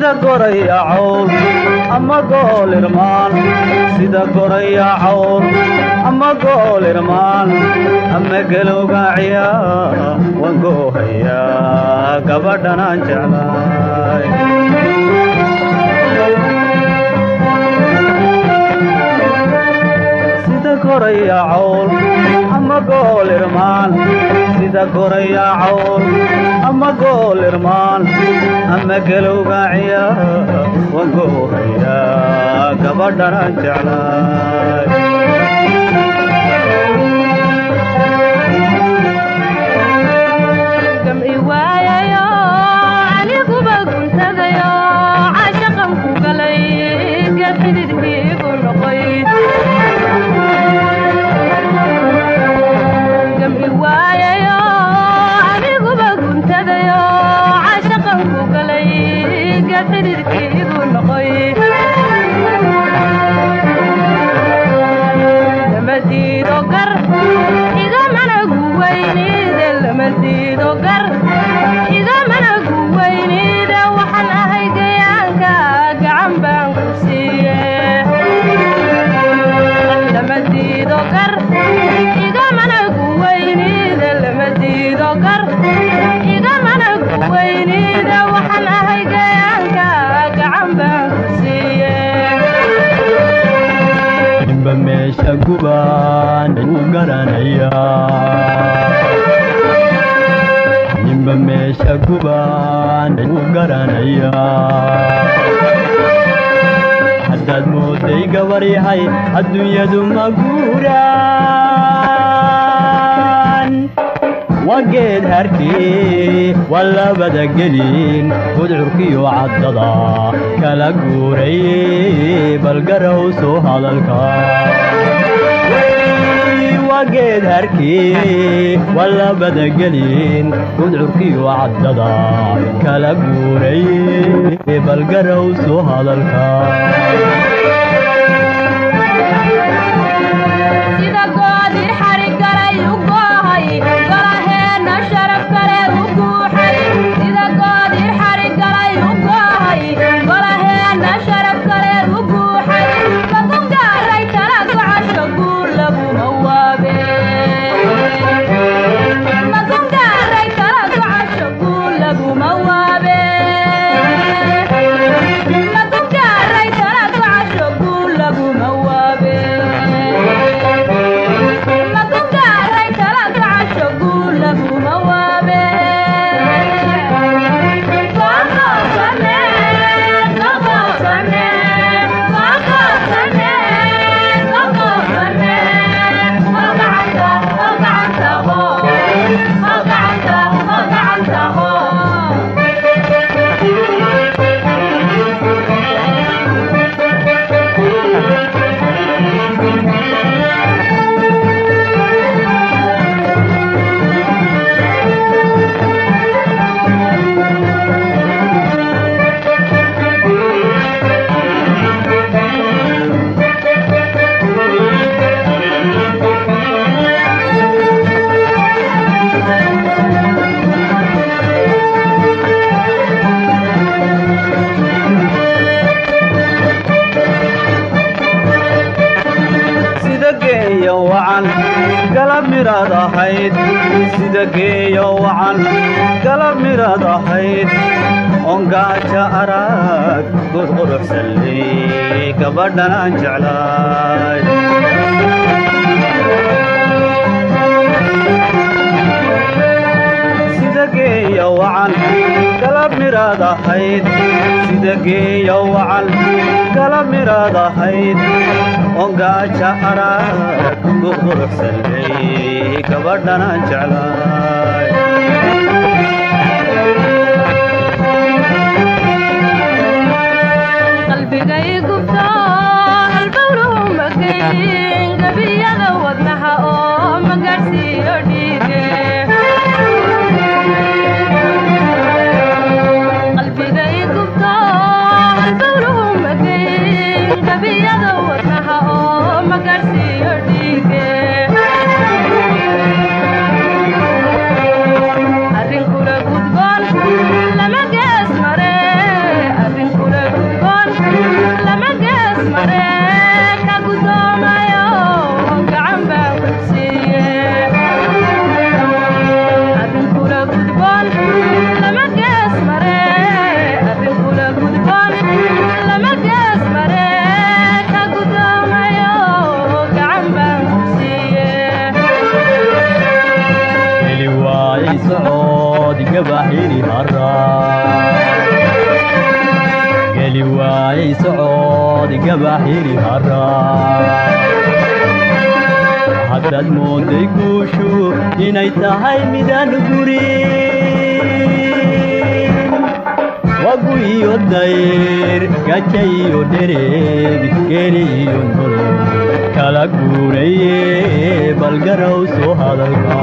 sida goraya cawl ama gool irmaan sida goraya cawl ama gool irmaan ama galowga ciyaa waan goohayaa gabadhan aan jeclaay sida goraya cawl ama gool irmaan sida goraya cawl ama gool irmaan ama galowga ciyaa waan goohayaa gabadhan aan jeclaay gamci waayayo aniguba guntadayo caashaqan ku galay geel xididkiigu noqoy gamci waayayo aniguba guntadayo caashaqan ku galay geel xididkiigu noqoy lama diido gar igamana guweynide lama diido gar igamana guweynide waxaan ahay gayaanka gacan baan ku siiye lama diido gar igamana guweynide lama diido gar igamana guweynide waxaan ahay gayaanka gacan baan ku siiye nimba meesha gubaan u garanaya nimba meesha gubaan u garanaya haddaad mooday gabar yahay adduunyadu ma guuraan waa geed harkii waa labada gelin gudcurkiyo caddada kala guuray bal garow soo hadalka waa geed harkii waa labada gelin gudcurkiyo caddada kala guuray bal garow soo hadalka sida goodir xarig galay u goohay galaheena sharaf kale u guuxay sida goodir xarig galay u goohay galaheena sharaf kale u guuxay lagu gaaray tala gocasho guur laguma waabe lagu gaaray tala gocasho guur laguma waabe lagu gaaray tala gocasho guur laguma waabe lagu gaaray tala gocasho guur laguma waabe gogoosane gogoosane gogoosane gogoosane hogacanta hogacanta ho hogacanta hogacanta ho sida geeyo wacan galab miraad ahayd sida geeyo wacan galab miraad ahayd ongaaja arag good quruxsanley gabadhan aan jeclaay sida geeyo wacan galab miraad ahayd sida geeyo wacan galab miraad ahayd ongaaja arag good quruxsanley gabadhan aan jeclaay qalbigay gubto halbowluhu magayn gabiyada wadnaha oo magaadhsiiyo dhiige qalbigay gubto halbowluhu magayn gabiyada wadnaha oo magaadhsiiyo dhiige gabaxiri haraa geli waayay socod gabaxiri haraa haddaad mooday guushu inay tahay midaan gurin wagu iyo dayr gaja iyo dhereeg geeri iyo nolol kala guuraye balgarow soo hadalka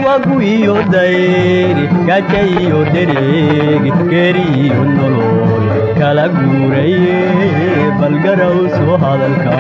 wagu iyo dayr gaja iyo dhereeg geeri iyo nolol kala guuraye balgarow soo hadalka